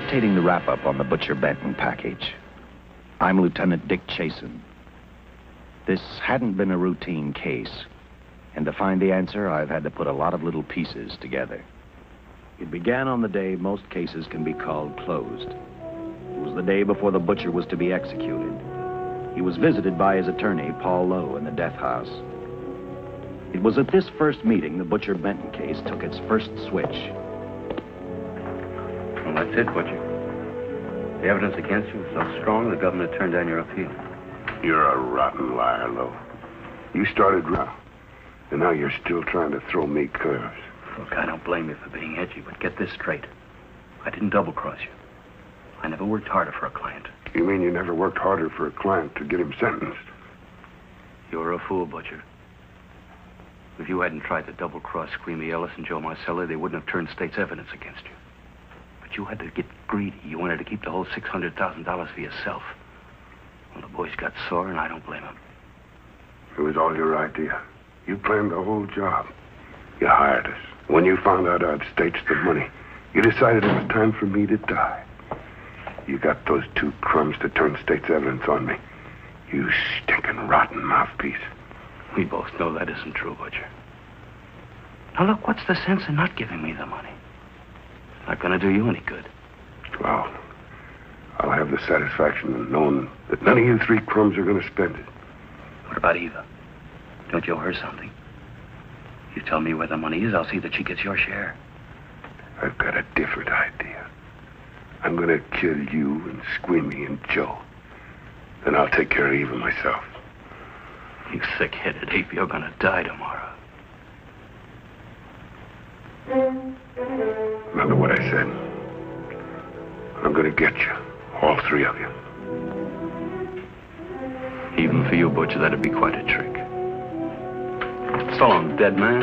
dictating the wrap-up on the Butcher Benton package. I'm Lieutenant Dick Chasen. This hadn't been a routine case, and to find the answer, I've had to put a lot of little pieces together. It began on the day most cases can be called closed. It was the day before the butcher was to be executed. He was visited by his attorney, Paul Lowe, in the death house. It was at this first meeting the Butcher Benton case took its first switch. Well, that's it, Butcher. The evidence against you was so strong, the government turned down your appeal. You're a rotten liar, Lowe. You started wrong, and now you're still trying to throw me curves. Look, I don't blame you for being edgy, but get this straight. I didn't double-cross you. I never worked harder for a client. You mean you never worked harder for a client to get him sentenced? You're a fool, Butcher. If you hadn't tried to double-cross Squeamy Ellis and Joe Marcelli, they wouldn't have turned state's evidence against you. But you had to get greedy. You wanted to keep the whole $600,000 for yourself. Well, the boys got sore, and I don't blame them. It was all your idea. You planned the whole job. You hired us. When you found out I'd staged the money, you decided it was time for me to die. You got those two crumbs to turn state's evidence on me. You stinking rotten mouthpiece. We both know that isn't true, Butcher. Now, look, what's the sense in not giving me the money? It's not going to do you any good. Well, I'll have the satisfaction of knowing that none of you three crumbs are going to spend it. What about Eva? Don't you owe her something? You tell me where the money is, I'll see that she gets your share. I've got a different idea. I'm going to kill you and Squeamy and Joe. Then I'll take care of Eva myself. You thick-headed ape, you're going to die tomorrow. Remember what I said. I'm going to get you. All three of you. Even for you, Butcher, that'd be quite a trick. So long, dead man.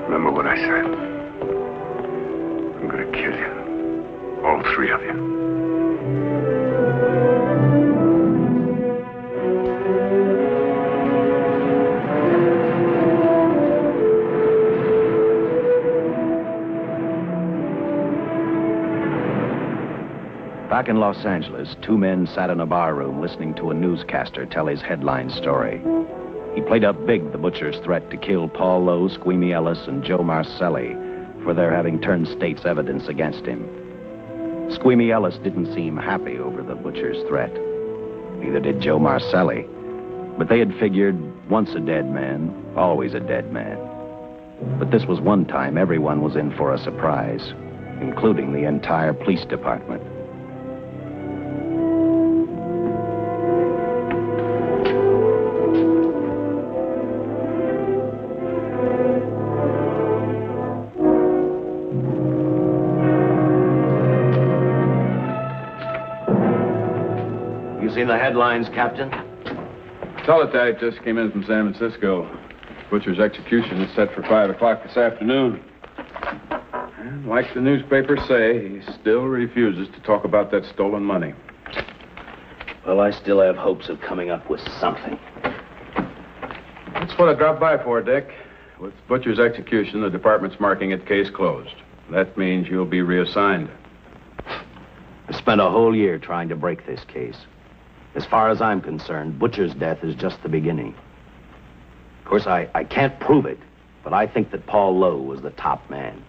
Remember what I said. I'm going to kill you. All three of you. Back in Los Angeles, two men sat in a bar room listening to a newscaster tell his headline story. He played up big the butcher's threat to kill Paul Lowe, Squeamy Ellis, and Joe Marcelli for their having turned state's evidence against him. Squeamy Ellis didn't seem happy over the butcher's threat. Neither did Joe Marcelli. But they had figured, once a dead man, always a dead man. But this was one time everyone was in for a surprise, including the entire police department. Seen the headlines, Captain? Teletype just came in from San Francisco. Butcher's execution is set for 5 o'clock this afternoon. And like the newspapers say, he still refuses to talk about that stolen money. Well, I still have hopes of coming up with something. That's what I dropped by for, Dick. With Butcher's execution, the department's marking it case closed. That means you'll be reassigned. I spent a whole year trying to break this case. As far as I'm concerned, Butcher's death is just the beginning. Of course, I can't prove it, but I think that Paul Lowe was the top man.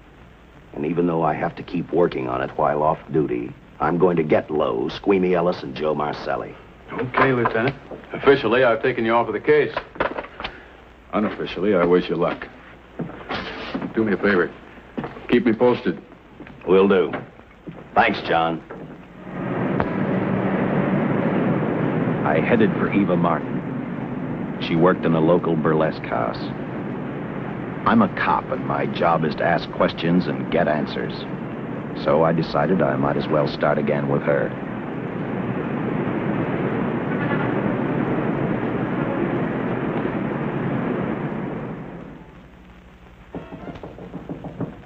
And even though I have to keep working on it while off duty, I'm going to get Lowe, Squeamy Ellis, and Joe Marcelli. Okay, Lieutenant. Officially, I've taken you off of the case. Unofficially, I wish you luck. Do me a favor. Keep me posted. Will do. Thanks, John. I headed for Eva Martin. She worked in a local burlesque house. I'm a cop, and my job is to ask questions and get answers. So I decided I might as well start again with her.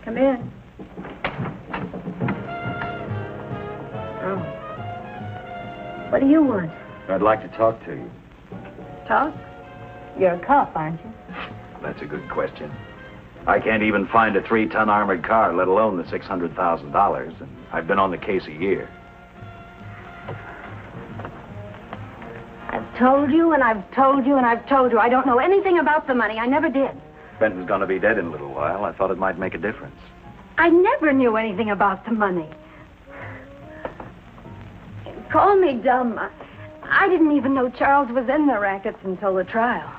Come in. Oh. What do you want? I'd like to talk to you. Talk? You're a cop, aren't you? That's a good question. I can't even find a 3-ton armored car, let alone the $600,000. And I've been on the case a year. I've told you and I've told you and I've told you. I don't know anything about the money. I never did. Benton's gonna be dead in a little while. I thought it might make a difference. I never knew anything about the money. Call me dumb. I didn't even know Charles was in the rackets until the trial.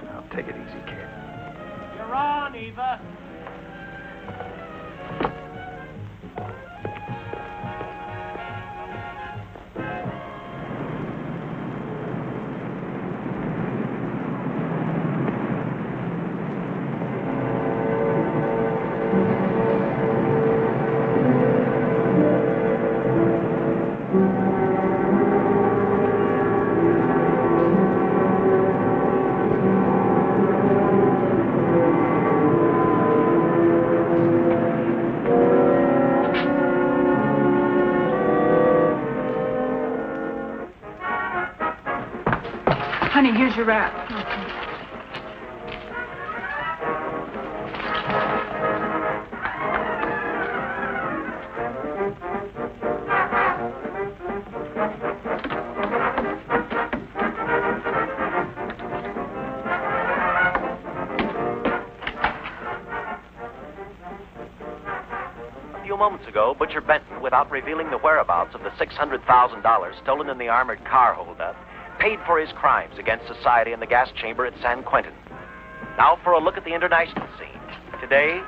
Now, take it easy, kid. You're on, Eva. Honey, here's your wrap. A few moments ago, Butcher Benton, without revealing the whereabouts of the $600,000 stolen in the armored car holdup, paid for his crimes against society in the gas chamber at San Quentin. Now for a look at the international scene. Today...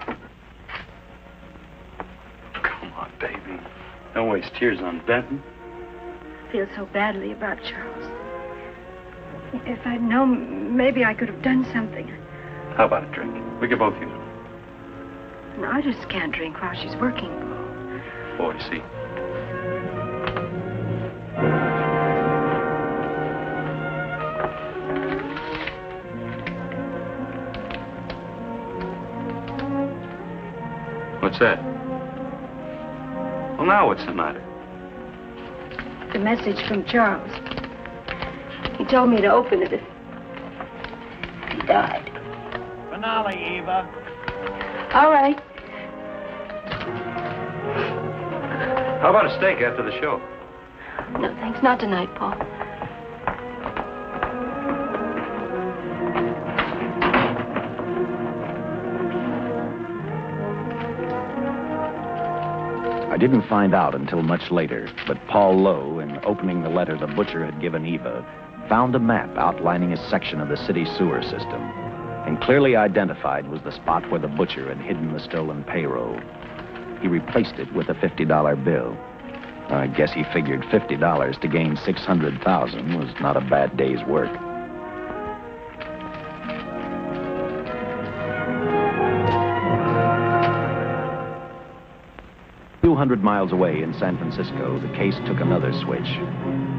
Come on, baby. Don't waste tears on Benton. I feel so badly about Charles. If I'd known, maybe I could have done something. How about a drink? We could both use one. No, I just can't drink while she's working. Oh, I see. What's that? Well, now what's the matter? The message from Charles. He told me to open it if he died. Finale, Eva. All right. How about a steak after the show? No, thanks. Not tonight, Paul. I didn't find out until much later, but Paul Lowe, in opening the letter the butcher had given Eva, found a map outlining a section of the city sewer system, and clearly identified was the spot where the butcher had hidden the stolen payroll. He replaced it with a $50 bill. I guess he figured $50 to gain $600,000 was not a bad day's work. A few hundred miles away in San Francisco, the case took another switch,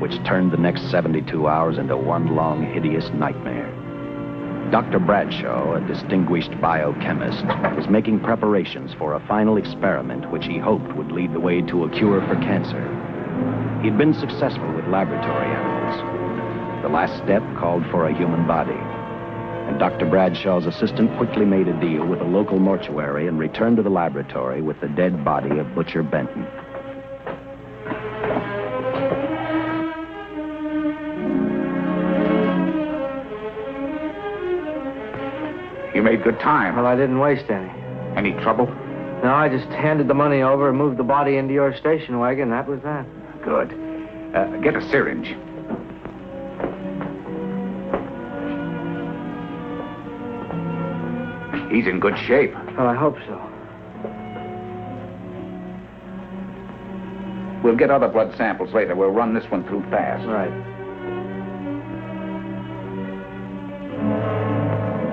which turned the next 72 hours into one long, hideous nightmare. Dr. Bradshaw, a distinguished biochemist, was making preparations for a final experiment which he hoped would lead the way to a cure for cancer. He'd been successful with laboratory animals. The last step called for a human body. And Dr. Bradshaw's assistant quickly made a deal with a local mortuary and returned to the laboratory with the dead body of Butcher Benton. You made good time. Well, I didn't waste any. Any trouble? No, I just handed the money over and moved the body into your station wagon. That was that. Good. Get a syringe. He's in good shape. Well, I hope so. We'll get other blood samples later. We'll run this one through fast. Right.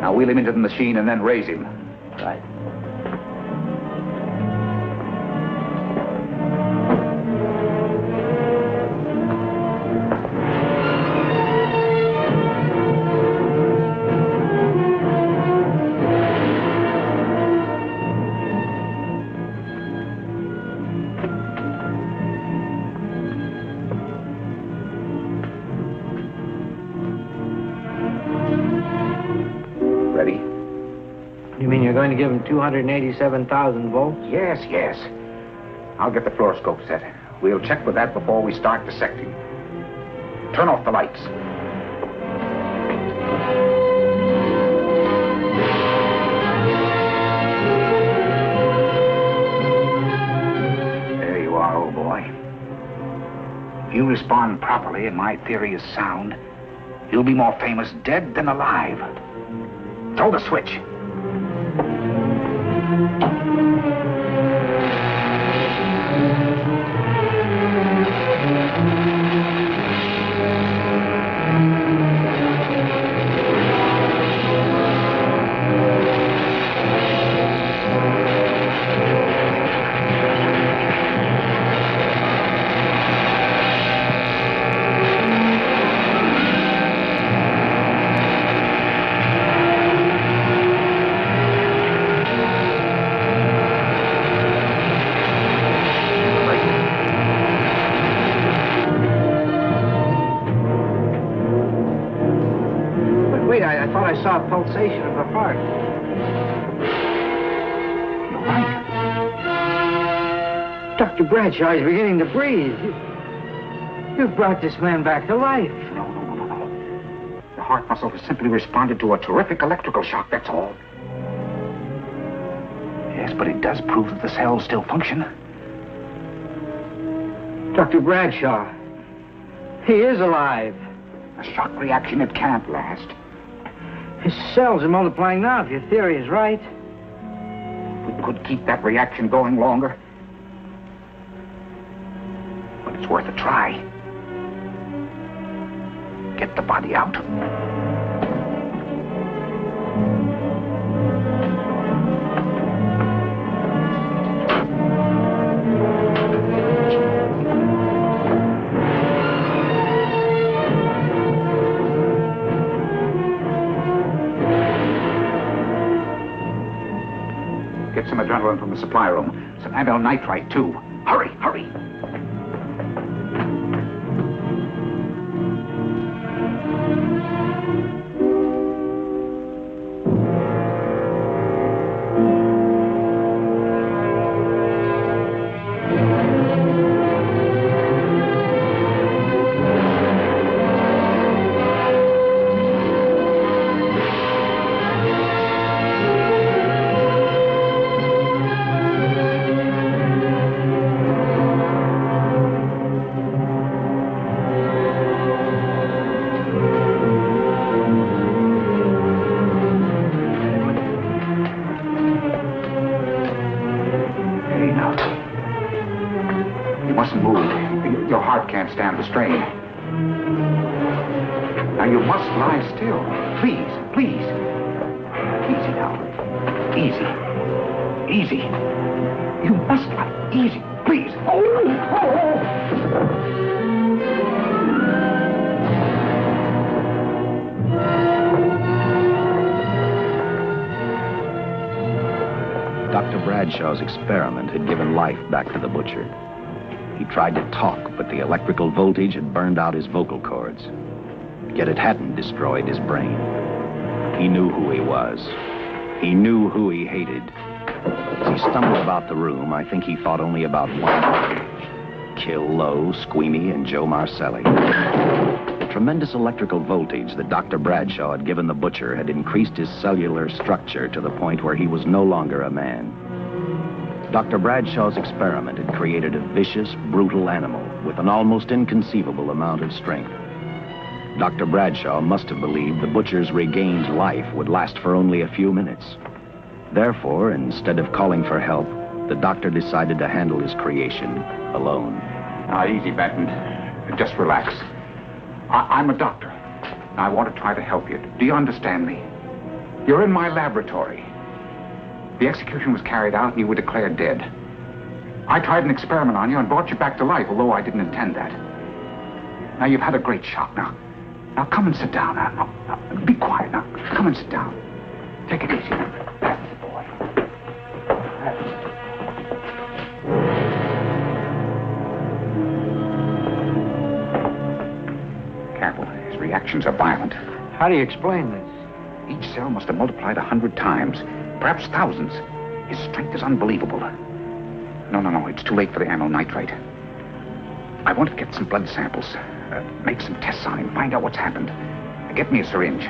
Now wheel him into the machine and then raise him. Right. You mean you're going to give him 287,000 volts? Yes, yes. I'll get the fluoroscope set. We'll check with that before we start dissecting. Turn off the lights. There you are, old boy. If you respond properly and my theory is sound, you'll be more famous dead than alive. Throw the switch. I thought I saw a pulsation of the heart. You're right. Dr. Bradshaw is beginning to breathe. You've brought this man back to life. No. The heart muscle has simply responded to a terrific electrical shock, that's all. Yes, but it does prove that the cells still function. Dr. Bradshaw, he is alive. A shock reaction, it can't last. His cells are multiplying now, if your theory is right. We could keep that reaction going longer. But it's worth a try. Get the body out. Get some adrenaline from the supply room. Some amyl nitrite, too. Hurry, hurry. Can't stand the strain. Now you must lie still. Please, please. Easy now. Easy. Easy. You must lie. Easy, please. Dr. Bradshaw's experiment had given life back to the butcher. He tried to talk, but the electrical voltage had burned out his vocal cords. Yet it hadn't destroyed his brain. He knew who he was. He knew who he hated. As he stumbled about the room, I think he thought only about one: kill Lowe, Squeamy, and Joe Marcelli. The tremendous electrical voltage that Dr. Bradshaw had given the butcher had increased his cellular structure to the point where he was no longer a man. Dr. Bradshaw's experiment had created a vicious, brutal animal with an almost inconceivable amount of strength. Dr. Bradshaw must have believed the butcher's regained life would last for only a few minutes. Therefore, instead of calling for help, the doctor decided to handle his creation alone. Now, easy, Benton. Just relax. I'm a doctor. I want to try to help you. Do you understand me? You're in my laboratory. The execution was carried out and you were declared dead. I tried an experiment on you and brought you back to life, although I didn't intend that. Now, you've had a great shock. Now come and sit down. Now, be quiet now. Come and sit down. Take it easy. That's the boy. Careful. His reactions are violent. How do you explain this? Each cell must have multiplied 100 times. perhaps thousands. His strength is unbelievable. No, it's too late for the amyl nitrite. I want to get some blood samples, make some tests on him, find out what's happened. Get me a syringe.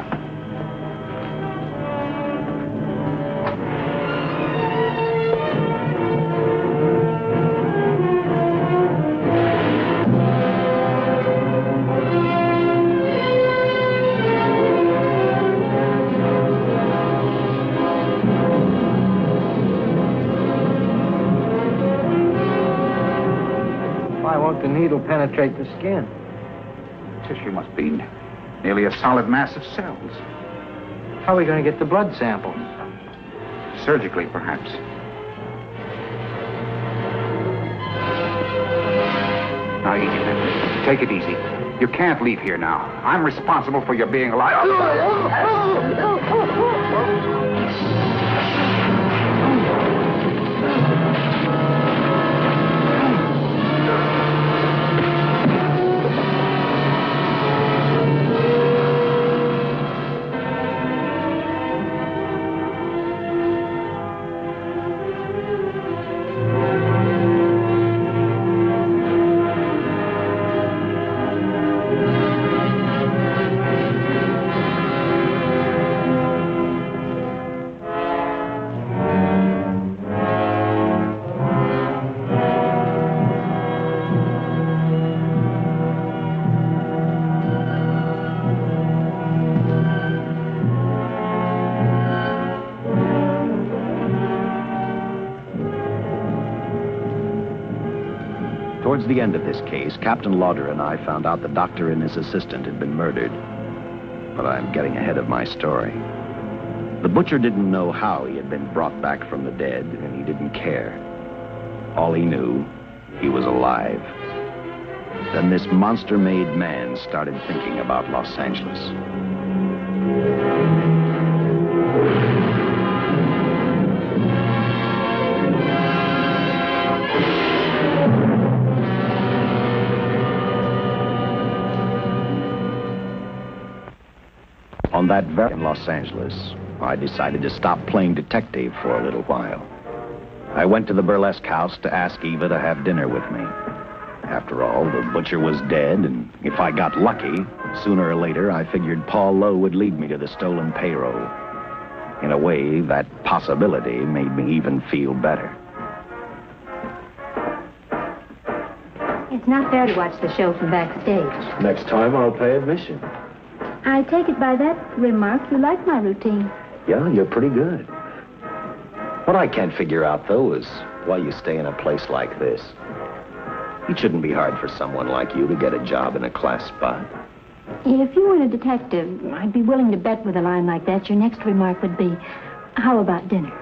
Why won't the needle penetrate the skin? Tissue must be nearly a solid mass of cells. How are we going to get the blood sample? Surgically, perhaps. Now, Edith, take it easy. You can't leave here now. I'm responsible for your being alive. Towards the end of this case, Captain Lauder and I found out the doctor and his assistant had been murdered. But I'm getting ahead of my story. The butcher didn't know how he had been brought back from the dead, and he didn't care. All he knew, he was alive. Then this monster-made man started thinking about Los Angeles. On that very in Los Angeles, I decided to stop playing detective for a little while. I went to the burlesque house to ask Eva to have dinner with me. After all, the butcher was dead, and if I got lucky, sooner or later, I figured Paul Lowe would lead me to the stolen payroll. In a way, that possibility made me even feel better. It's not fair to watch the show from backstage. Next time, I'll pay admission. I take it by that remark you like my routine. Yeah, you're pretty good. What I can't figure out, though, is why you stay in a place like this. It shouldn't be hard for someone like you to get a job in a class spot. If you weren't a detective, I'd be willing to bet with a line like that your next remark would be, how about dinner?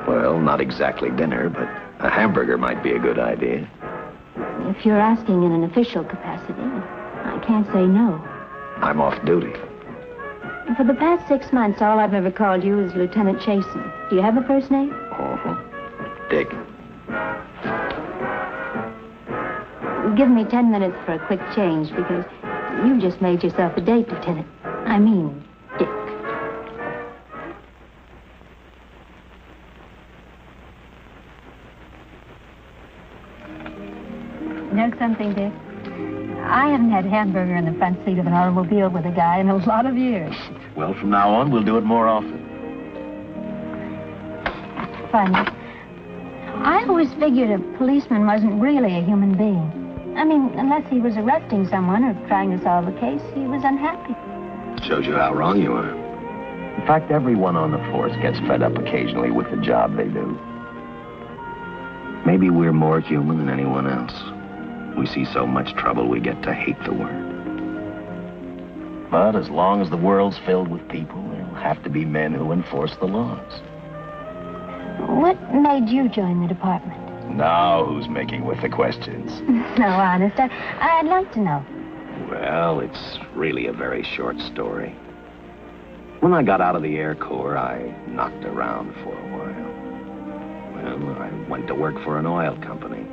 Well, not exactly dinner, but a hamburger might be a good idea. If you're asking in an official capacity, I can't say no. I'm off duty. For the past 6 months, all I've ever called you is Lieutenant Chaney. Do you have a first name? Dick. Give me 10 minutes for a quick change, because you've just made yourself a date, Lieutenant. I mean, Dick. You know something, Dick? I haven't had hamburger in the front seat of an automobile with a guy in a lot of years. Well, from now on, we'll do it more often. Funny. I always figured a policeman wasn't really a human being. I mean, unless he was arresting someone or trying to solve a case, he was unhappy. Shows you how wrong you are. In fact, everyone on the force gets fed up occasionally with the job they do. Maybe we're more human than anyone else. We see so much trouble, we get to hate the word. But as long as the world's filled with people, there'll have to be men who enforce the laws. What made you join the department? Now who's making with the questions? No, honest, I'd like to know. Well, it's really a very short story. When I got out of the Air Corps, I knocked around for a while. Well, I went to work for an oil company.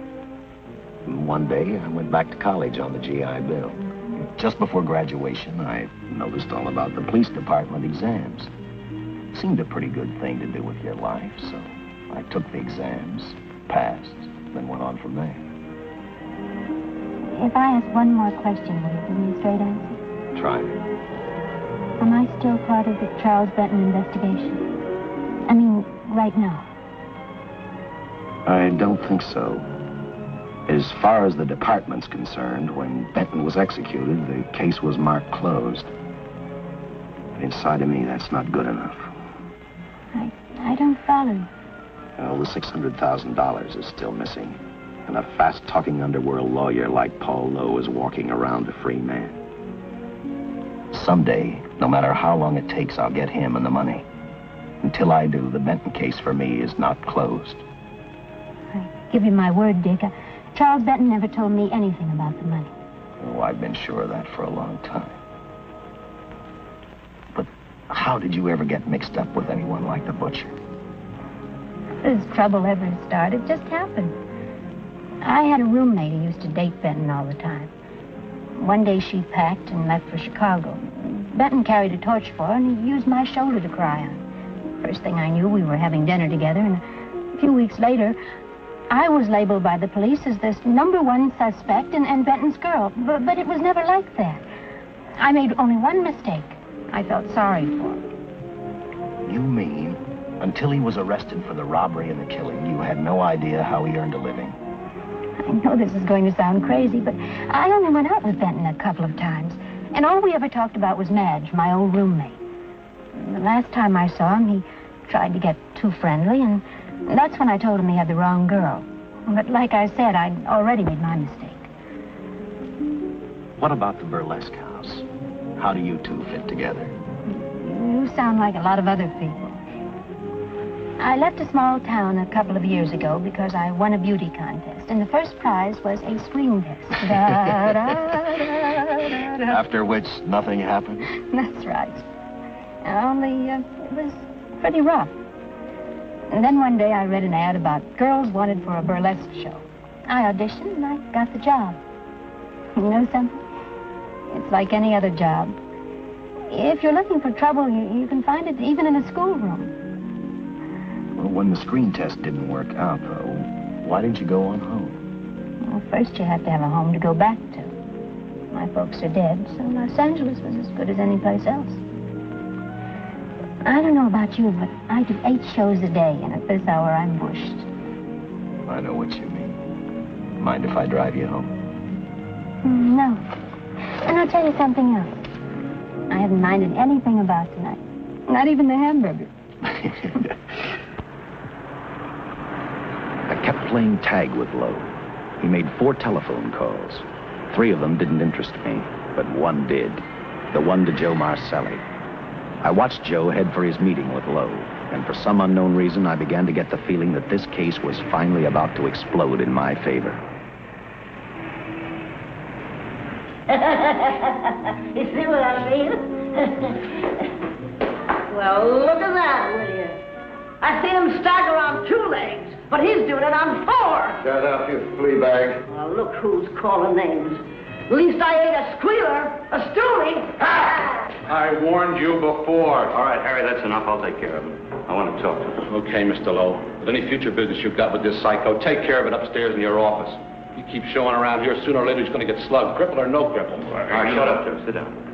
One day, I went back to college on the GI Bill. Just before graduation, I noticed all about the police department exams. Seemed a pretty good thing to do with your life, so I took the exams, passed, then went on from there. If I ask one more question, will you give me a straight answer? Try me. Am I still part of the Charles Benton investigation? I mean, right now. I don't think so. As far as the department's concerned, when Benton was executed, the case was marked closed. But inside of me, that's not good enough. I don't follow you. Well, the $600,000 is still missing. And a fast-talking underworld lawyer like Paul Lowe is walking around a free man. Someday, no matter how long it takes, I'll get him and the money. Until I do, the Benton case for me is not closed. I give you my word, Dick. Charles Benton never told me anything about the money. Oh, I've been sure of that for a long time. But how did you ever get mixed up with anyone like the butcher? This trouble ever started just happened. I had a roommate who used to date Benton all the time. One day she packed and left for Chicago. Benton carried a torch for her, and he used my shoulder to cry on. First thing I knew, we were having dinner together, and a few weeks later, I was labeled by the police as this #1 suspect and Benton's girl. But it was never like that. I made only one mistake. I felt sorry for him. You mean, until he was arrested for the robbery and the killing, you had no idea how he earned a living? I know this is going to sound crazy, but I only went out with Benton a couple of times. And all we ever talked about was Madge, my old roommate. The last time I saw him, he tried to get too friendly, and that's when I told him he had the wrong girl. But like I said, I'd already made my mistake. What about the burlesque house? How do you two fit together? You sound like a lot of other people. I left a small town a couple of years ago because I won a beauty contest, and the first prize was a screen test. Da, da, da, da, da. After which, nothing happened? That's right. Only, it was pretty rough. And then one day I read an ad about girls wanted for a burlesque show. I auditioned and I got the job. You know something? It's like any other job. If you're looking for trouble, you can find it even in a schoolroom. Well, when the screen test didn't work out, though, why didn't you go on home? Well, first you have to have a home to go back to. My folks are dead, so Los Angeles was as good as any place else. I don't know about you, but I do 8 shows a day, and at this hour I'm bushed. I know what you mean. Mind if I drive you home? No. And I'll tell you something else. I haven't minded anything about tonight. Not even the hamburger. I kept playing tag with Lowe. He made 4 telephone calls. 3 of them didn't interest me, but one did. The one to Joe Marcelli. I watched Joe head for his meeting with Lowe, and for some unknown reason, I began to get the feeling that this case was finally about to explode in my favor. You see what I mean? Well, look at that, will you? I seen him stagger on 2 legs, but he's doing it on 4. Shut up, you flea bag. Well, look who's calling names. At least I ain't a squealer, a stoolie. I warned you before. All right, Harry, that's enough. I'll take care of him. I want to talk to him. Okay, Mr. Lowe. But any future business you've got with this psycho, take care of it upstairs in your office. You keep showing around here, sooner or later he's going to get slugged, cripple or no cripple. All right, shut up, Joe. Sit down.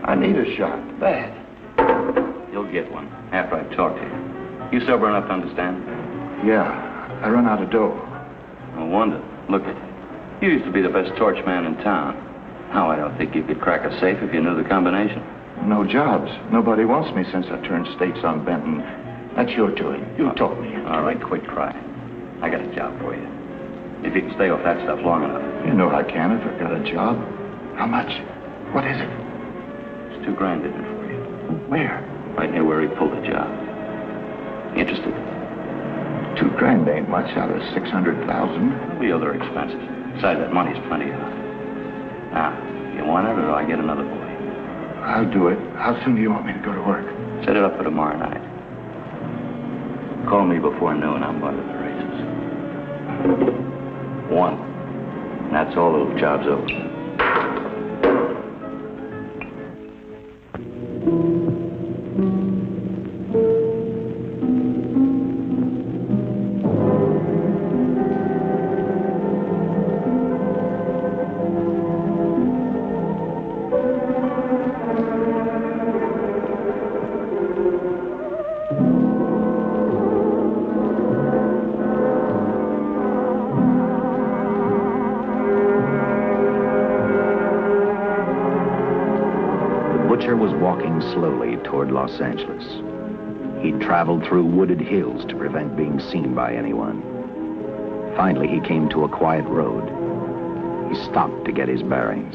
I need a shot. Bad. You'll get one after I talk to you. You sober enough to understand? Yeah, I run out of dough. No wonder. Look at you. You used to be the best torch man in town. Now, I don't think you could crack a safe if you knew the combination. No jobs. Nobody wants me since I turned states on Benton. That's your doing. You told me. All right, quit crying. I got a job for you. If you can stay off that stuff long enough. You know I can if I got a job. How much? What is it? It's $2,000 in it for you. Where? Right near where he pulled the job. Interested? $2,000 ain't much out of 600,000. There'll be other expenses. Besides, that money's plenty of. Now, you want it or do I get another boy? I'll do it. How soon do you want me to go to work? Set it up for tomorrow night. call me before noon, I'm going to the races. 1. And that's all, the job's over. Was walking slowly toward Los Angeles. He'd traveled through wooded hills to prevent being seen by anyone. Finally, he came to a quiet road. He stopped to get his bearings.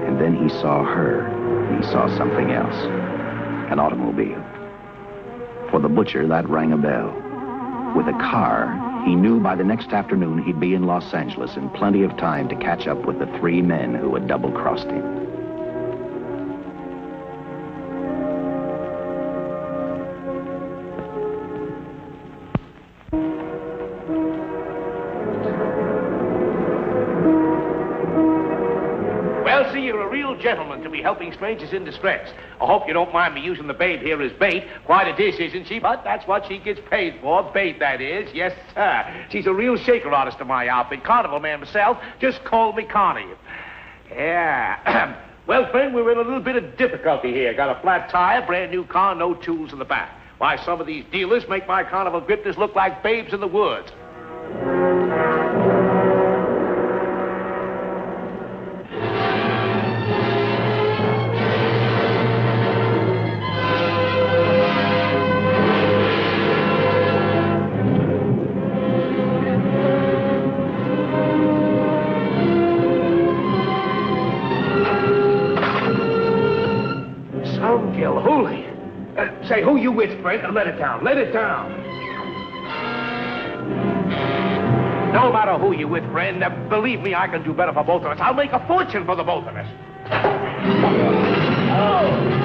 And then he saw her, and he saw something else. An automobile. For the butcher, that rang a bell. With a car, he knew by the next afternoon he'd be in Los Angeles in plenty of time to catch up with the 3 men who had double-crossed him. Gentleman to be helping strangers in distress. I hope you don't mind me using the babe here as bait. Quite a dish, isn't she? But that's what she gets paid for. Bait, that is. Yes, sir. She's a real shaker artist of my outfit. Carnival man myself. Just call me Connie. Yeah. Well, friend, we're in a little bit of difficulty here. Got a flat tire, brand new car, no tools in the back. Why, some of these dealers make my carnival grifters look like babes in the woods. Say, who you with, friend? Let it down. Let it down. No matter who you with, friend, believe me, I can do better for both of us. I'll make a fortune for the both of us. Oh.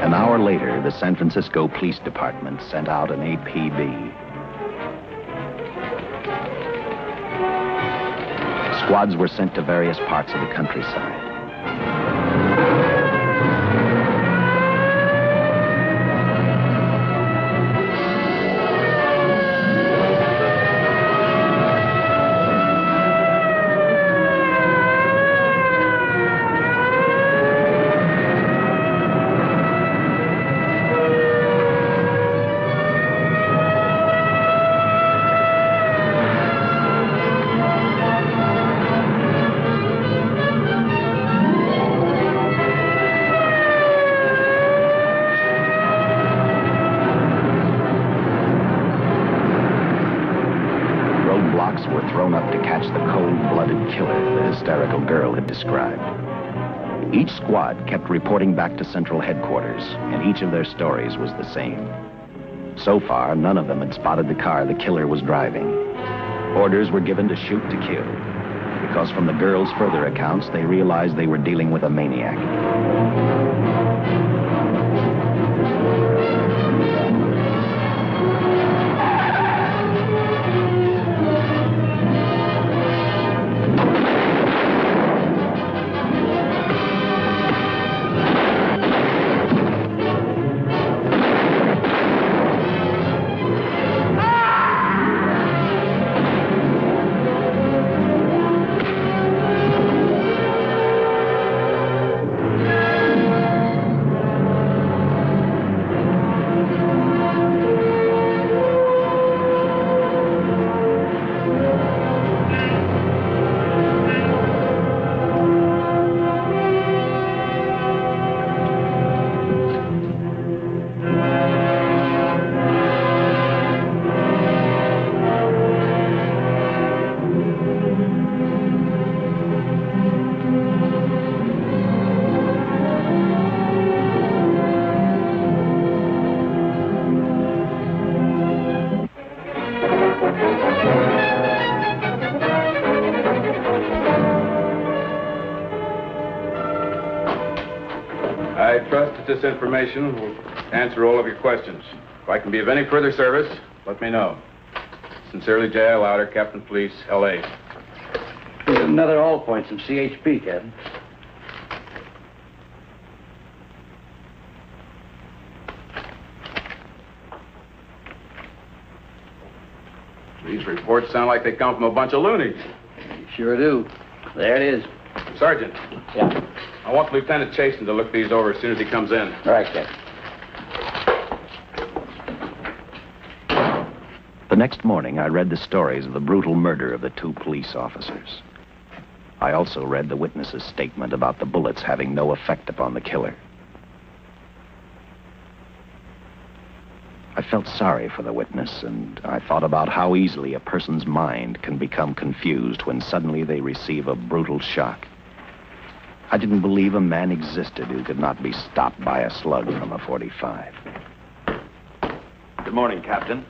An hour later, the San Francisco Police Department sent out an APB. Squads were sent to various parts of the countryside. Each squad kept reporting back to Central Headquarters, and each of their stories was the same. So far, none of them had spotted the car the killer was driving. Orders were given to shoot to kill, because from the girls' further accounts, they realized they were dealing with a maniac. I trust that this information will answer all of your questions. If I can be of any further service, let me know. Sincerely, J.I. Louder, Captain Police, L.A. Here's another all points from CHP, Captain. These reports sound like they come from a bunch of loonies. Sure do. There it is. Sergeant. Yeah. I want Lieutenant Chasen to look these over as soon as he comes in. All right, Captain. The next morning, I read the stories of the brutal murder of the 2 police officers. I also read the witness's statement about the bullets having no effect upon the killer. I felt sorry for the witness, and I thought about how easily a person's mind can become confused when suddenly they receive a brutal shock. I didn't believe a man existed who could not be stopped by a slug from a .45. Good morning, Captain.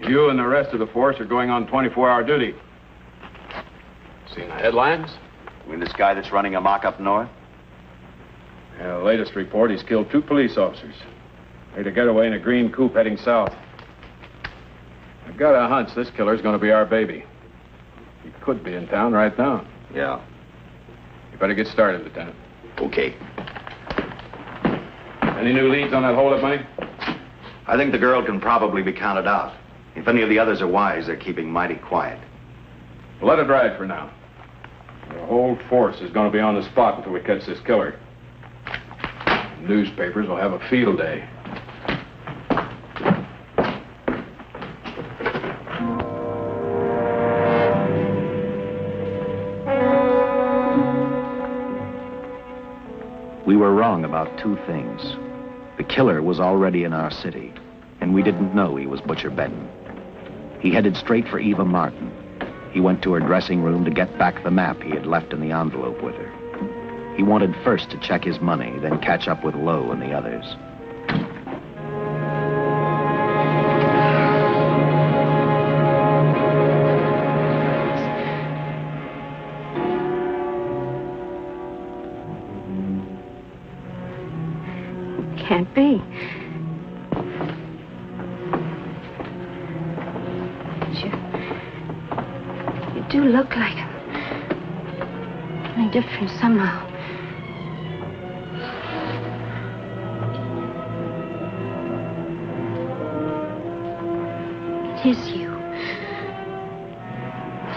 You and the rest of the force are going on 24-hour duty. Seen the headlines? You mean this guy that's running amok up north? Yeah, the latest report, he's killed 2 police officers. Made a getaway in a green coupe heading south. I've got a hunch this killer's going to be our baby. He could be in town right now. Yeah. You better get started, Lieutenant. Okay. Any new leads on that hold-up money? I think the girl can probably be counted out. If any of the others are wise, they're keeping mighty quiet. Well, let it ride for now. The whole force is going to be on the spot until we catch this killer. The newspapers will have a field day. We were wrong about 2 things. The killer was already in our city, and we didn't know he was Butcher Benton. He headed straight for Eva Martin. He went to her dressing room to get back the map he had left in the envelope with her. He wanted first to check his money, then catch up with Lowe and the others. Can't be. You do look like him. Only different somehow. It is you.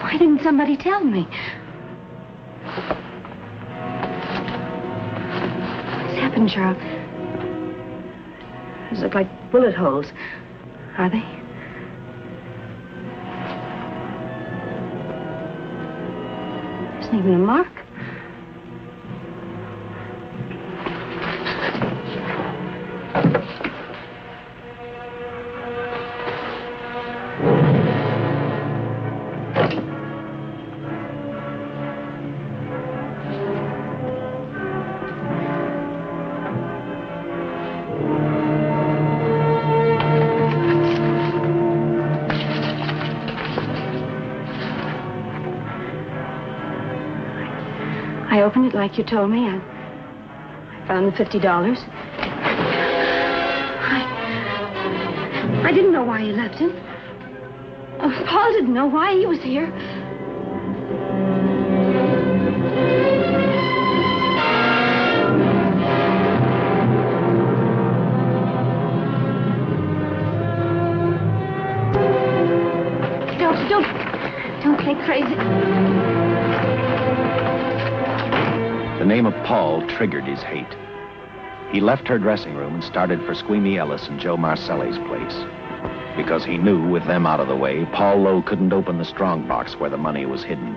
Why didn't somebody tell me? What's happened, Charles? These look like bullet holes. Are they? There isn't even a mark. I opened it like you told me. I found the $50. I didn't know why you left him. Paul didn't know why he was here. Don't play crazy. The name of Paul triggered his hate. He left her dressing room and started for Squeamy Ellis and Joe Marcelli's place. Because he knew, with them out of the way, Paul Lowe couldn't open the strongbox where the money was hidden.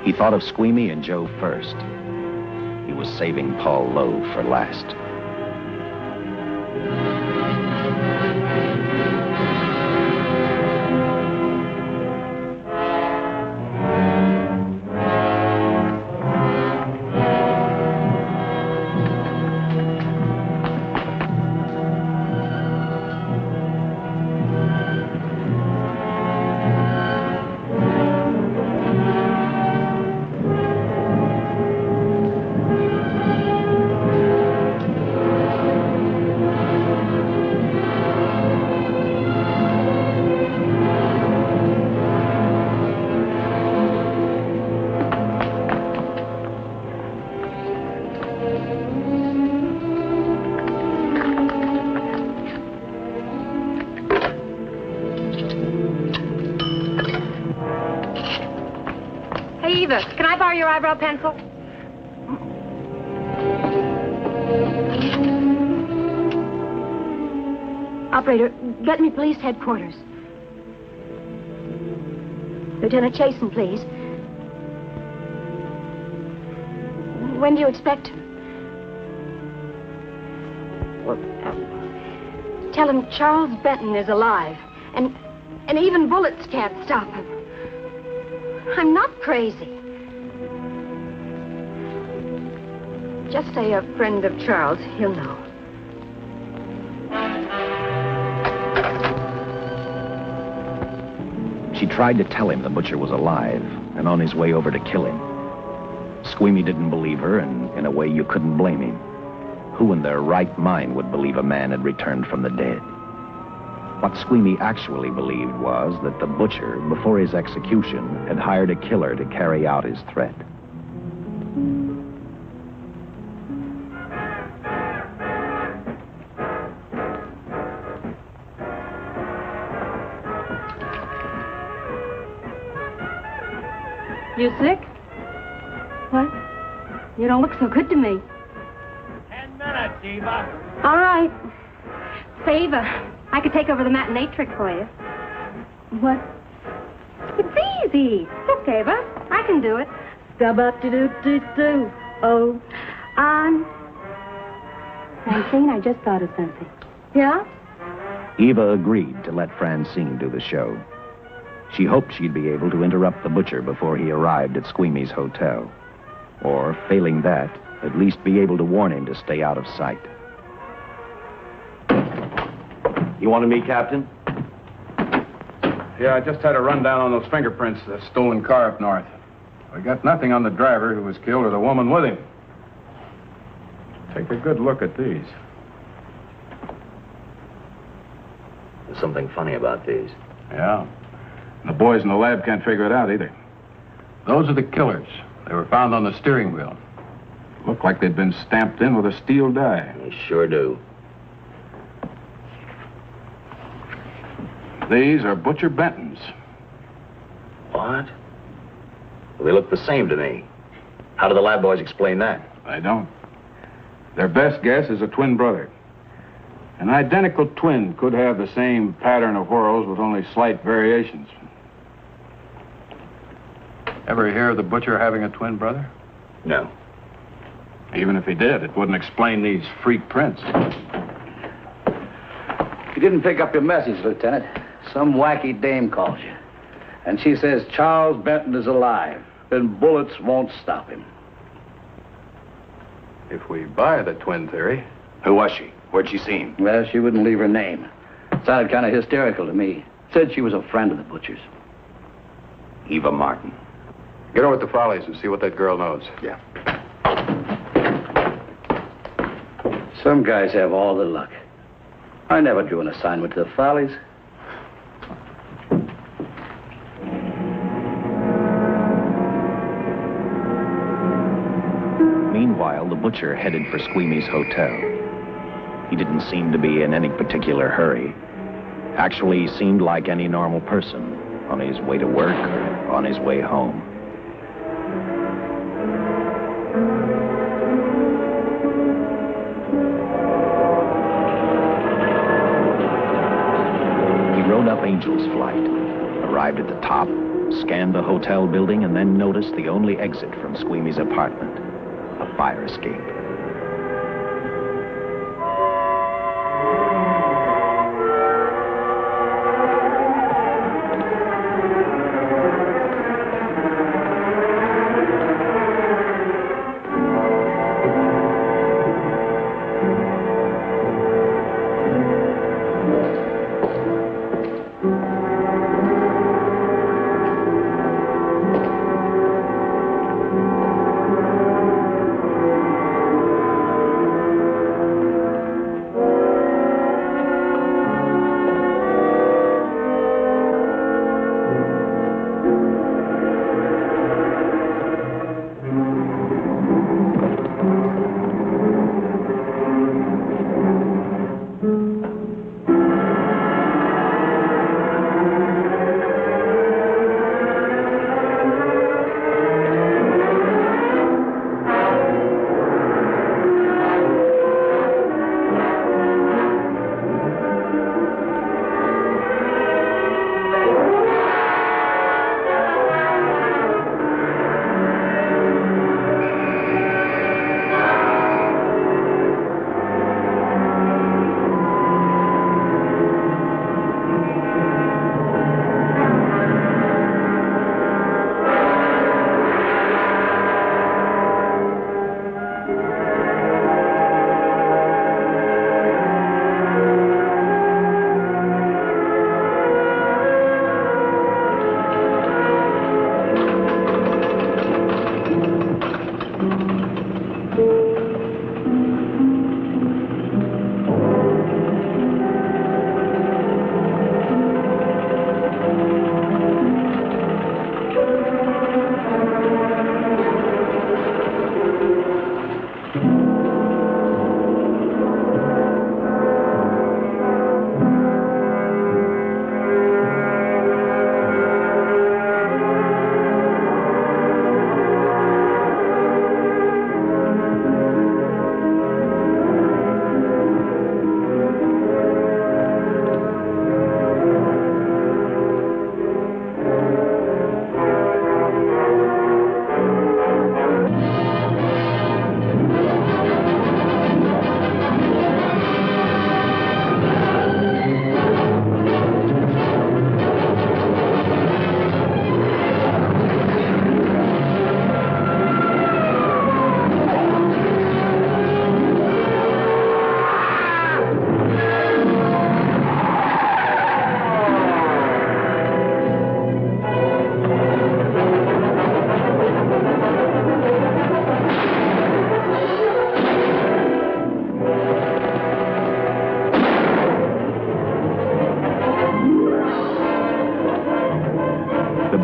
He thought of Squeamy and Joe first. He was saving Paul Lowe for last. Eva, can I borrow your eyebrow pencil? Operator, get me police headquarters. Lieutenant Chasen, please. When do you expect him? Well, tell him Charles Benton is alive, and even bullets can't stop him. I'm not crazy. Just say a friend of Charles. He'll know. She tried to tell him the butcher was alive and on his way over to kill him. Squeamy didn't believe her, and in a way you couldn't blame him. Who in their right mind would believe a man had returned from the dead? What Squeamy actually believed was that the butcher, before his execution, had hired a killer to carry out his threat. You sick? What? You don't look so good to me. 10 minutes, Eva. All right. Say, Eva, I could take over the matinee trick for you. What? It's easy. Look, Eva, I can do it. Scub-up-de-doo-doo-doo. Oh, Francine, I just thought of something. Yeah? Eva agreed to let Francine do the show. She hoped she'd be able to interrupt the butcher before he arrived at Squeamy's hotel. Or, failing that, at least be able to warn him to stay out of sight. You wanted me, Captain? Yeah, I just had a rundown on those fingerprints of the stolen car up north. We got nothing on the driver who was killed or the woman with him. Take a good look at these. There's something funny about these. Yeah. The boys in the lab can't figure it out either. Those are the killers. They were found on the steering wheel. Looked like they'd been stamped in with a steel die. They sure do. These are Butcher Benton's. What? Well, they look the same to me. How do the lab boys explain that? They don't. Their best guess is a twin brother. An identical twin could have the same pattern of whorls with only slight variations. Ever hear of the butcher having a twin brother? No. Even if he did, it wouldn't explain these freak prints. You didn't pick up your message, Lieutenant. Some wacky dame calls you. And she says Charles Benton is alive, and bullets won't stop him. If we buy the twin theory... Who was she? Where'd she see him? Well, she wouldn't leave her name. Sounded kind of hysterical to me. Said she was a friend of the butcher's. Eva Martin. Get over to Follies and see what that girl knows. Yeah. Some guys have all the luck. I never drew an assignment to the Follies. Meanwhile, the butcher headed for Squeamy's hotel. He didn't seem to be in any particular hurry. Actually, he seemed like any normal person, on his way to work or on his way home. He rode up Angel's Flight, arrived at the top, scanned the hotel building, and then noticed the only exit from Squeamy's apartment, a fire escape.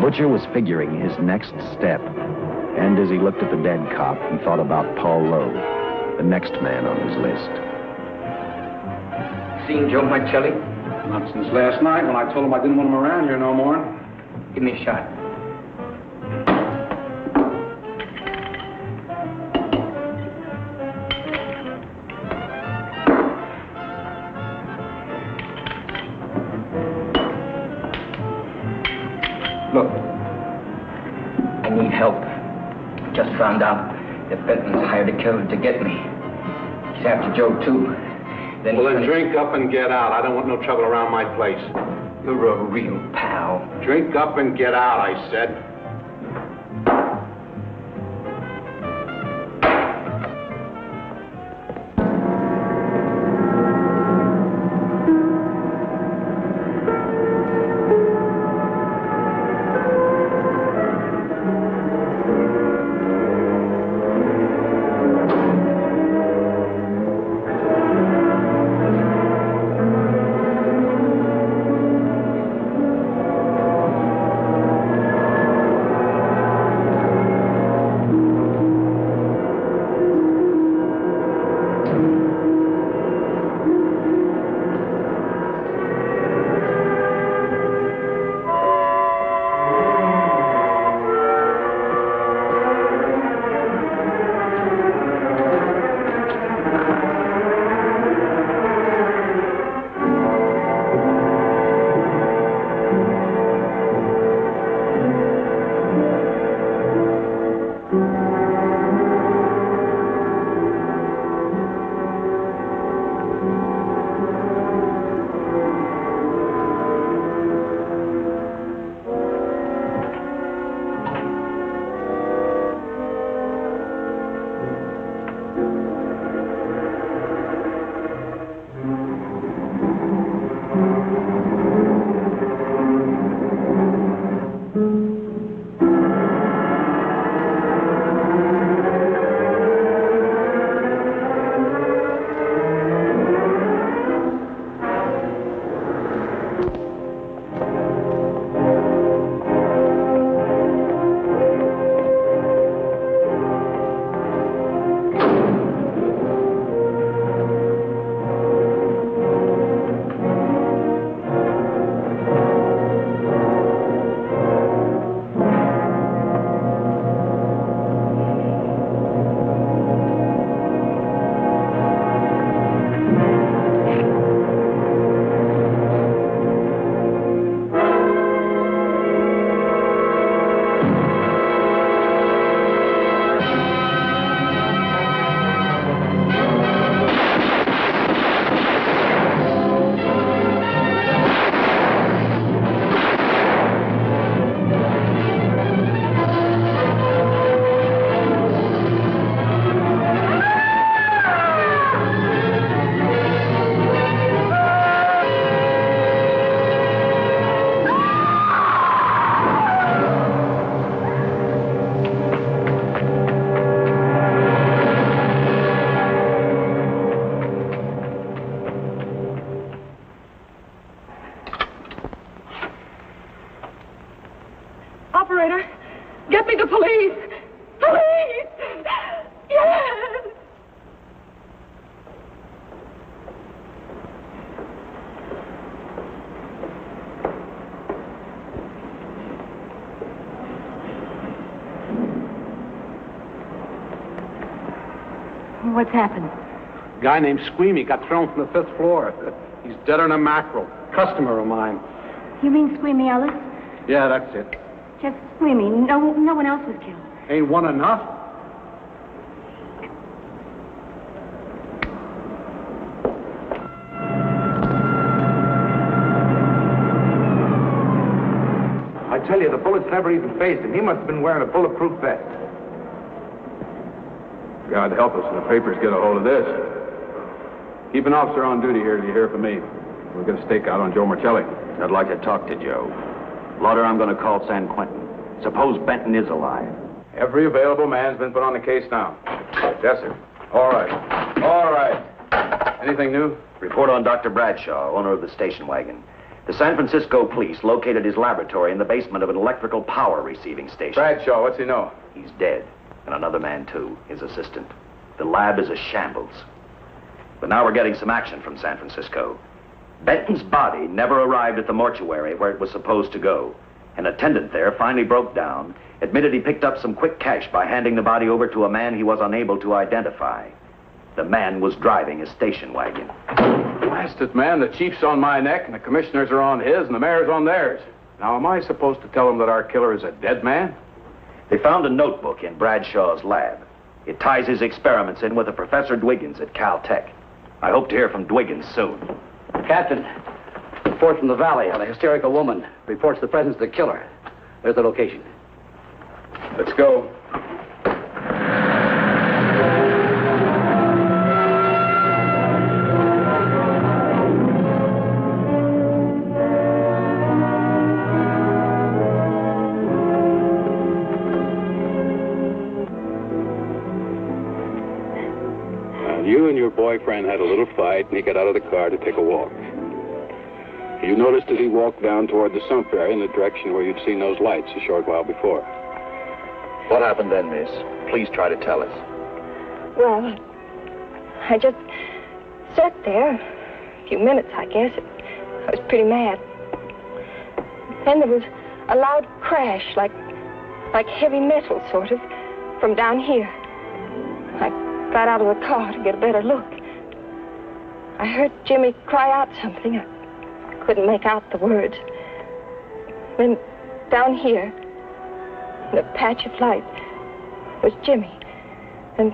butcher was figuring his next step. And as he looked at the dead cop, he thought about Paul Lowe, the next man on his list. Seen Joe Marcelli? Not since last night when I told him I didn't want him around here no more. Give me a shot. Look, I need help. Just found out that Benton's hired a killer to get me. He's after Joe, too. Then drink up and get out. I don't want no trouble around my place. You're a real pal. Drink up and get out, I said. Operator, get me the police! Police! Yes! What's happened? A guy named Squeamy got thrown from the 5th floor. He's deader than a mackerel. Customer of mine. You mean Squeamy Ellis? Yeah, that's it. Just Squeamy. No one else was killed. Ain't one enough? I tell you, the bullets never even phased him. He must have been wearing a bulletproof vest. God help us when the papers get a hold of this. Keep an officer on duty here till you hear from me. We'll get a stakeout on Joe Marcelli. I'd like to talk to Joe. Lauder, I'm going to call San Quentin. Suppose Benton is alive. Every available man's been put on the case now. Yes, sir. All right. All right. Anything new? Report on Dr. Bradshaw, owner of the station wagon. The San Francisco police located his laboratory in the basement of an electrical power receiving station. Bradshaw, what's he know? He's dead. And another man, too, his assistant. The lab is a shambles. But now we're getting some action from San Francisco. Benton's body never arrived at the mortuary where it was supposed to go. An attendant there finally broke down, admitted he picked up some quick cash by handing the body over to a man he was unable to identify. The man was driving a station wagon. Blasted man, the chief's on my neck, and the commissioners are on his, and the mayor's on theirs. Now, am I supposed to tell them that our killer is a dead man? They found a notebook in Bradshaw's lab. It ties his experiments in with a Professor Dwiggins at Caltech. I hope to hear from Dwiggins soon. Captain, report from the valley on a hysterical woman. Reports the presence of the killer. There's the location. Let's go. You and your boyfriend had a little fight, and he got out of the car to take a walk. You noticed that he walked down toward the sump area in the direction where you'd seen those lights a short while before. What happened then, miss? Please try to tell us. Well, I just sat there a few minutes, I guess. I was pretty mad. Then there was a loud crash, like heavy metal, sort of, from down here. I got out of the car to get a better look. I heard Jimmy cry out something. I couldn't make out the words. Then down here, in a patch of light, was Jimmy. And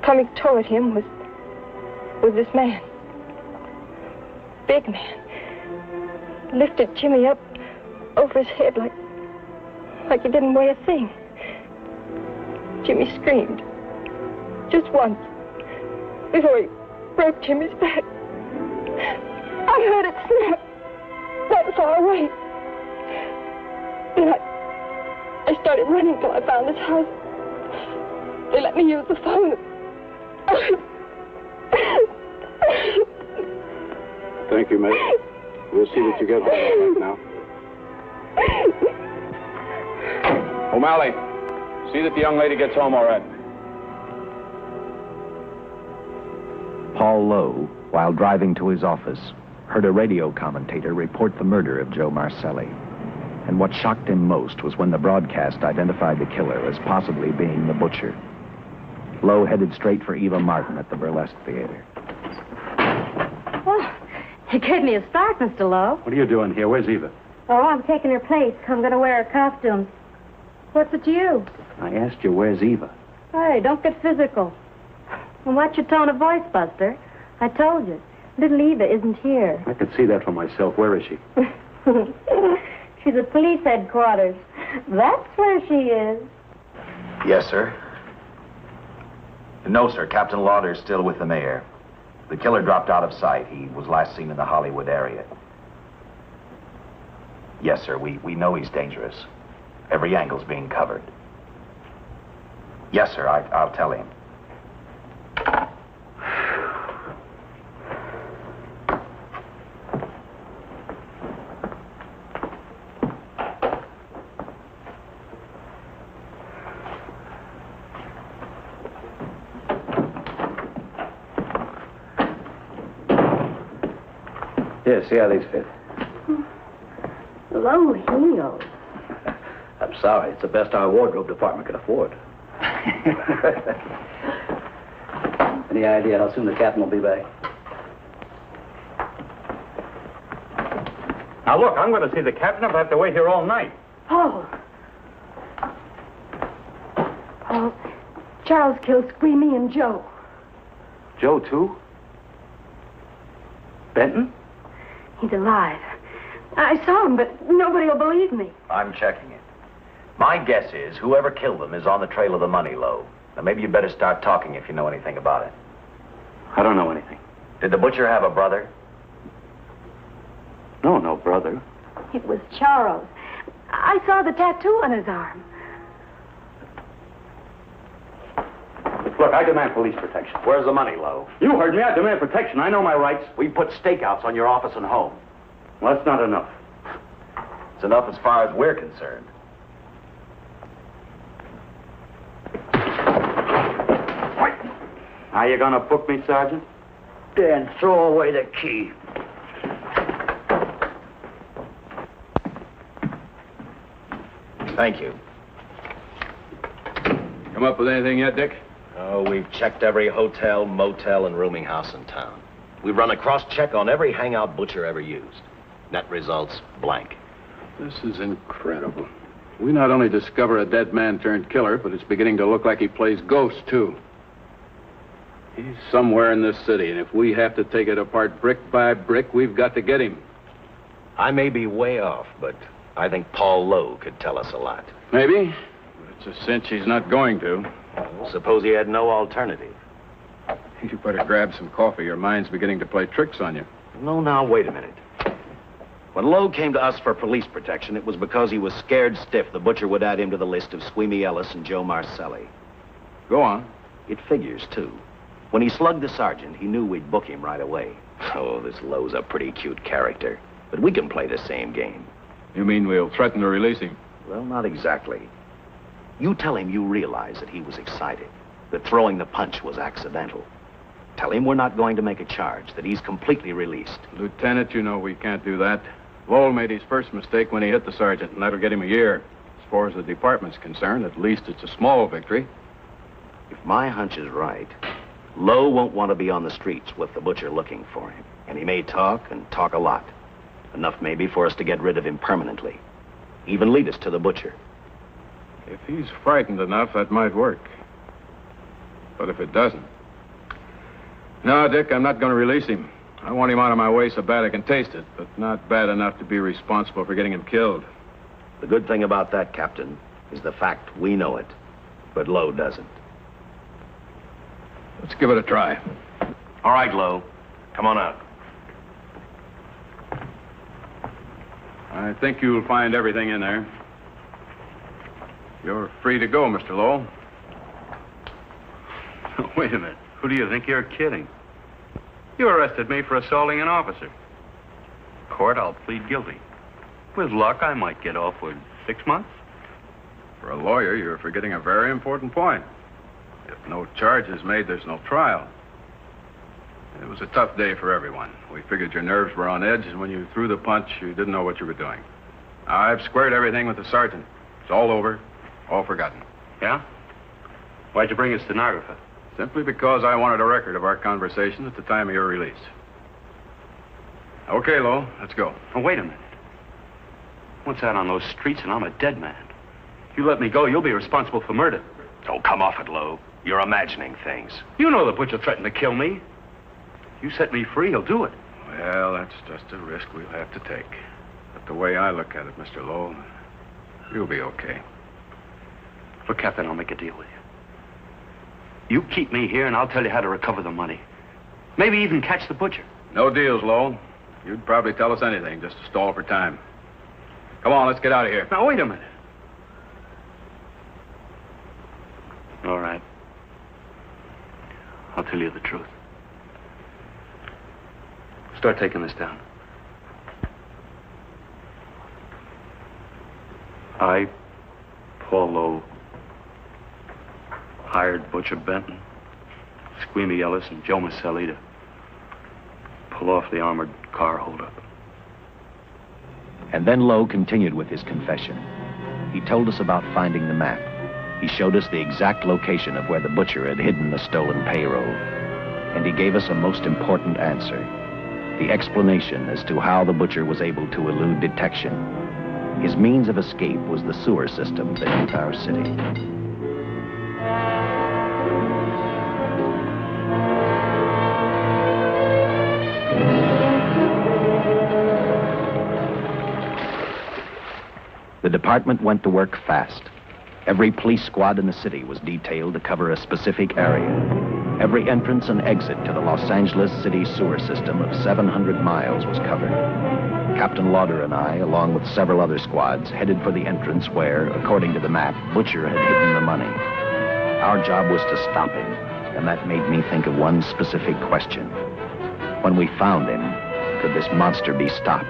coming toward him was this man. Big man. Lifted Jimmy up over his head like he didn't weigh a thing. Jimmy screamed. Just once, before he broke Jimmy's back. I heard it snap, not far away. Then I started running till I found this house. They let me use the phone. Thank you, miss. We'll see that you get back now. O'Malley, see that the young lady gets home all right. Paul Lowe, while driving to his office, heard a radio commentator report the murder of Joe Marcelli. And what shocked him most was when the broadcast identified the killer as possibly being the butcher. Lowe headed straight for Eva Martin at the Burlesque Theater. Oh, you gave me a start, Mr. Lowe. What are you doing here? Where's Eva? Oh, I'm taking her place. I'm going to wear her costume. What's it to you? I asked you, where's Eva? Hey, don't get physical. And watch your tone of voice, Buster. I told you. Little Eva isn't here. I could see that for myself. Where is she? She's at police headquarters. That's where she is. Yes, sir. No, sir. Captain Lauder's still with the mayor. The killer dropped out of sight. He was last seen in the Hollywood area. Yes, sir. We know he's dangerous. Every angle's being covered. Yes, sir. I'll tell him. Here, see how these fit. Low heels. I'm sorry. It's the best our wardrobe department can afford. Any idea how soon the captain will be back? Now, look, I'm going to see the captain if I have to wait here all night. Oh. Oh, Charles killed Squeamy and Joe. Joe, too? Benton? He's alive. I saw him, but nobody will believe me. I'm checking it. My guess is whoever killed them is on the trail of the money, Lowe. Now, maybe you better start talking if you know anything about it. I don't know anything. Did the butcher have a brother? No brother. It was Charles. I saw the tattoo on his arm. Look, I demand police protection. Where's the money, Lowe? You heard me. I demand protection. I know my rights. We put stakeouts on your office and home. Well, that's not enough. It's enough as far as we're concerned. Are you gonna book me, Sergeant? Then throw away the key. Thank you. Come up with anything yet, Dick? Oh, we've checked every hotel, motel, and rooming house in town. We've run a cross-check on every hangout Butcher ever used. Net results, blank. This is incredible. We not only discover a dead man turned killer, but it's beginning to look like he plays ghost, too. He's somewhere in this city, and if we have to take it apart brick by brick, we've got to get him. I may be way off, but I think Paul Lowe could tell us a lot. Maybe. But it's a cinch he's not going to. Suppose he had no alternative. You better grab some coffee. Your mind's beginning to play tricks on you. No, now, wait a minute. When Lowe came to us for police protection, it was because he was scared stiff the Butcher would add him to the list of Squeamy Ellis and Joe Marcelli. Go on. It figures, too. When he slugged the sergeant, he knew we'd book him right away. Oh, this Lowe's a pretty cute character. But we can play the same game. You mean we'll threaten to release him? Well, not exactly. You tell him you realize that he was excited, that throwing the punch was accidental. Tell him we're not going to make a charge, that he's completely released. Lieutenant, you know we can't do that. Lowell made his first mistake when he hit the sergeant, and that'll get him a year. As far as the department's concerned, at least it's a small victory. If my hunch is right, Lowe won't want to be on the streets with the Butcher looking for him. And he may talk, and talk a lot. Enough maybe for us to get rid of him permanently. Even lead us to the Butcher. If he's frightened enough, that might work. But if it doesn't... No, Dick, I'm not going to release him. I want him out of my way so bad I can taste it, but not bad enough to be responsible for getting him killed. The good thing about that, Captain, is the fact we know it, but Lowe doesn't. Let's give it a try. All right, Lowe. Come on out. I think you'll find everything in there. You're free to go, Mr. Lowell. Wait a minute. Who do you think you're kidding? You arrested me for assaulting an officer. Court, I'll plead guilty. With luck, I might get off with 6 months. For a lawyer, you're forgetting a very important point. If no charge is made, there's no trial. It was a tough day for everyone. We figured your nerves were on edge, and when you threw the punch, you didn't know what you were doing. I've squared everything with the sergeant. It's all over, all forgotten. Yeah? Why'd you bring a stenographer? Simply because I wanted a record of our conversation at the time of your release. Okay, Lowe, let's go. Oh, wait a minute. Once out on those streets and I'm a dead man. If you let me go, you'll be responsible for murder. Oh, come off it, Lowe. You're imagining things. You know the Butcher threatened to kill me. If you set me free, he'll do it. Well, that's just a risk we'll have to take. But the way I look at it, Mr. Lowe, you'll be okay. Look, Captain, I'll make a deal with you. You keep me here, and I'll tell you how to recover the money. Maybe even catch the Butcher. No deals, Lowell. You'd probably tell us anything just to stall for time. Come on, let's get out of here. Now, wait a minute. All right. I'll tell you the truth. Start taking this down. I, Paul Lowe, hired Butcher Benton, Squeamy Ellis, and Joe Marcelli to pull off the armored car holdup. And then Lowe continued with his confession. He told us about finding the map. He showed us the exact location of where the Butcher had hidden the stolen payroll. And he gave us a most important answer. The explanation as to how the Butcher was able to elude detection. His means of escape was the sewer system beneath our city. The department went to work fast. Every police squad in the city was detailed to cover a specific area. Every entrance and exit to the Los Angeles city sewer system of 700 miles was covered. Captain Lauder and I, along with several other squads, headed for the entrance where, according to the map, Butcher had hidden the money. Our job was to stop him, and that made me think of one specific question. When we found him, could this monster be stopped?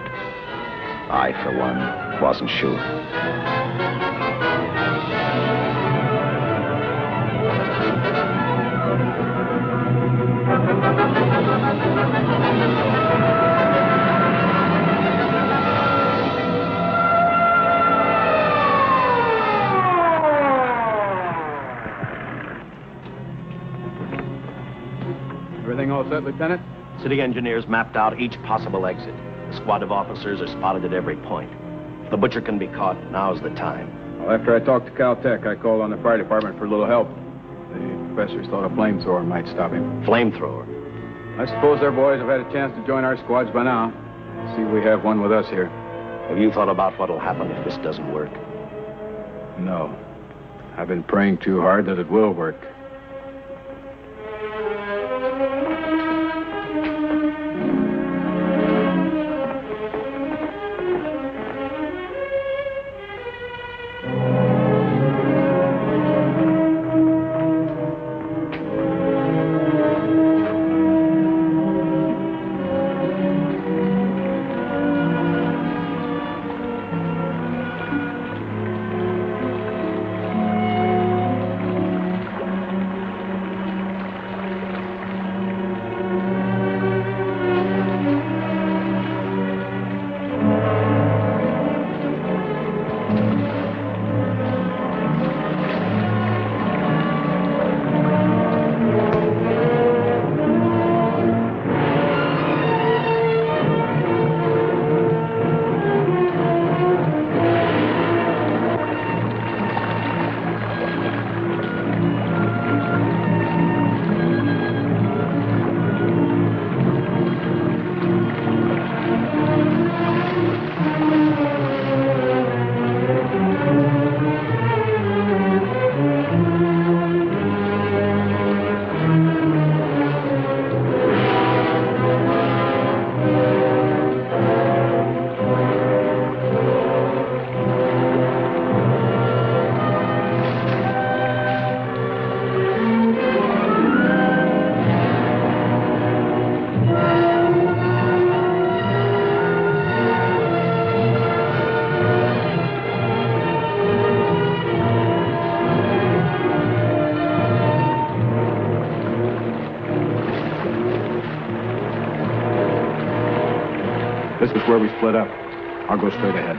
I, for one, wasn't sure. Everything all set, Lieutenant? City engineers mapped out each possible exit. The squad of officers are spotted at every point. If the butcher can be caught, now's the time. Well, after I talked to Caltech, I called on the fire department for a little help. The professors thought a flamethrower might stop him. Flamethrower? I suppose their boys have had a chance to join our squads by now. See, we have one with us here. Have you thought about what'll happen if this doesn't work? No. I've been praying too hard that it will work. This is where we split up. I'll go straight ahead.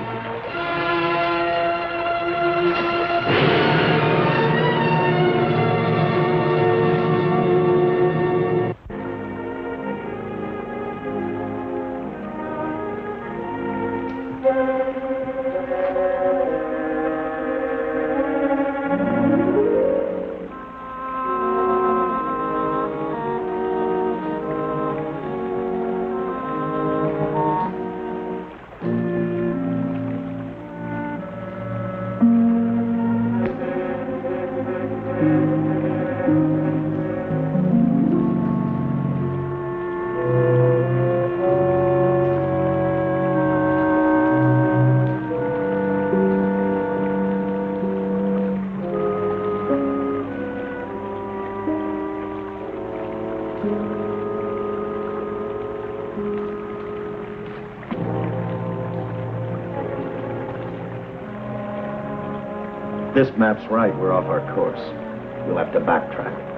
This map's right. We're off our course. We'll have to backtrack.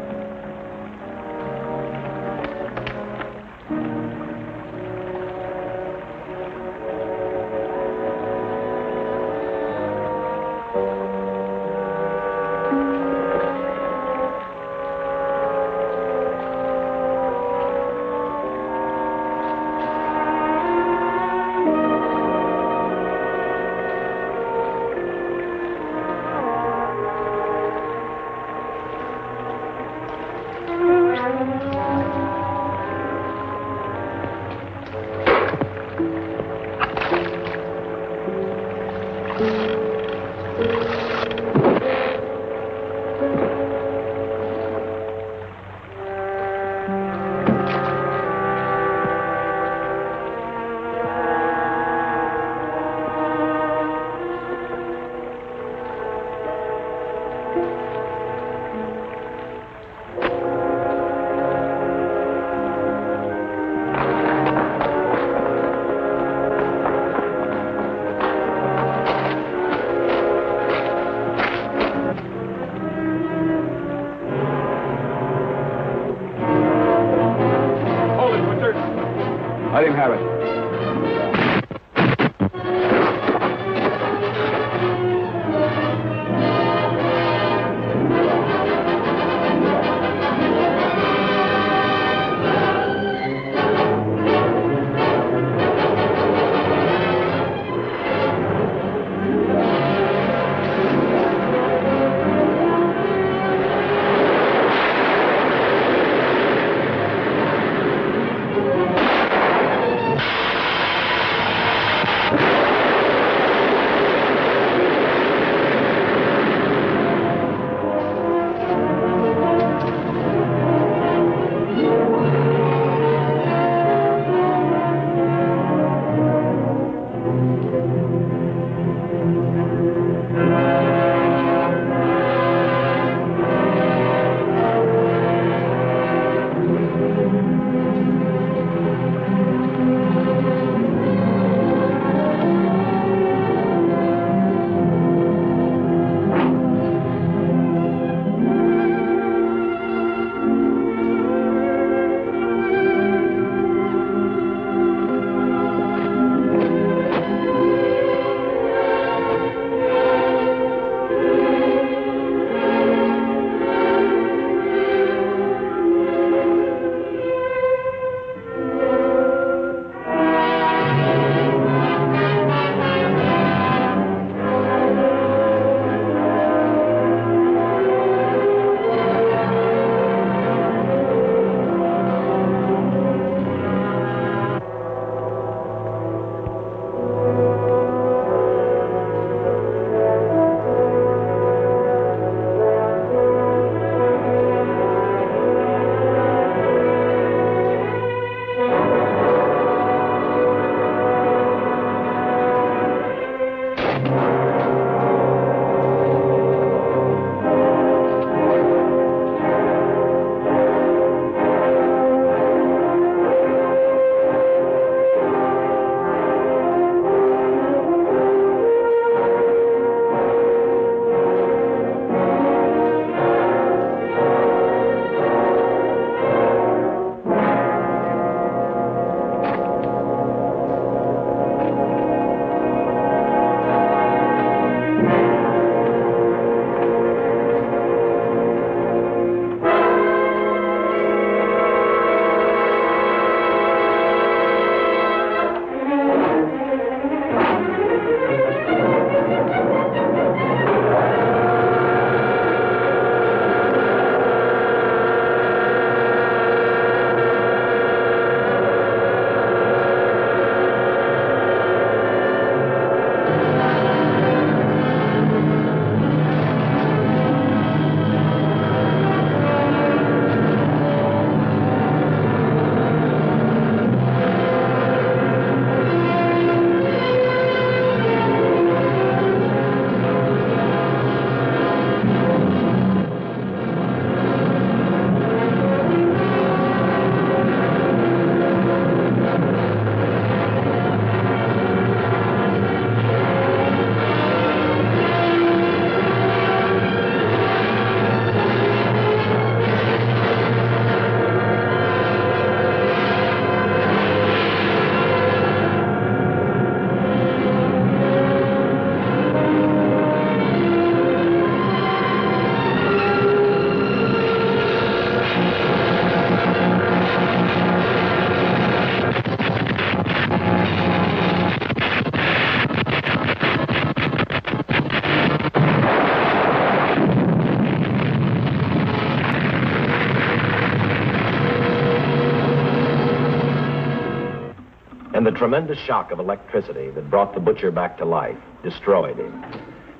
And the tremendous shock of electricity that brought the butcher back to life destroyed him.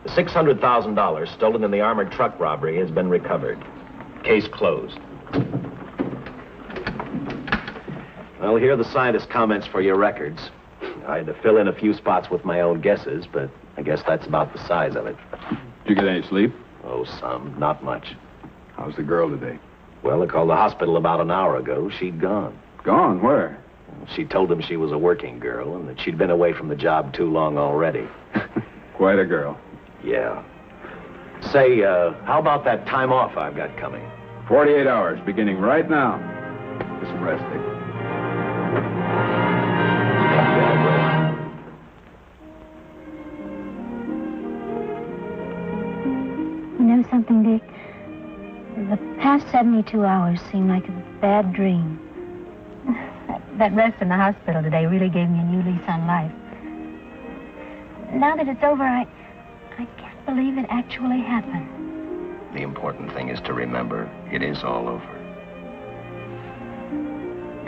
The $600,000 stolen in the armored truck robbery has been recovered. Case closed. Well, here are the scientist's comments for your records. I had to fill in a few spots with my own guesses, but I guess that's about the size of it. Did you get any sleep? Oh, some. Not much. How's the girl today? Well, I called the hospital about an hour ago. She'd gone. Gone? Where? She told them she was a working girl and that she'd been away from the job too long already. Quite a girl. Yeah. Say, how about that time off I've got coming? 48 hours, beginning right now. Get some rest, Dick. You know something, Dick? The past 72 hours seem like a bad dream. That rest in the hospital today really gave me a new lease on life. Now that it's over, I can't believe it actually happened. The important thing is to remember it is all over.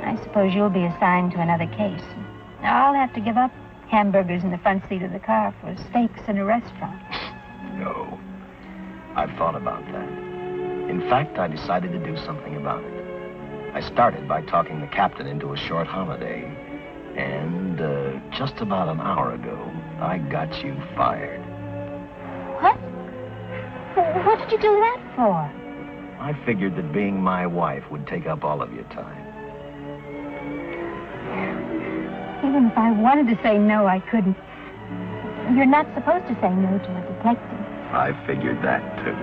I suppose you'll be assigned to another case. I'll have to give up hamburgers in the front seat of the car for steaks in a restaurant. No. I've thought about that. In fact, I decided to do something about it. I started by talking the captain into a short holiday. And just about an hour ago, I got you fired. What? What did you do that for? I figured that being my wife would take up all of your time. Even if I wanted to say no, I couldn't. You're not supposed to say no to a detective. I figured that, too.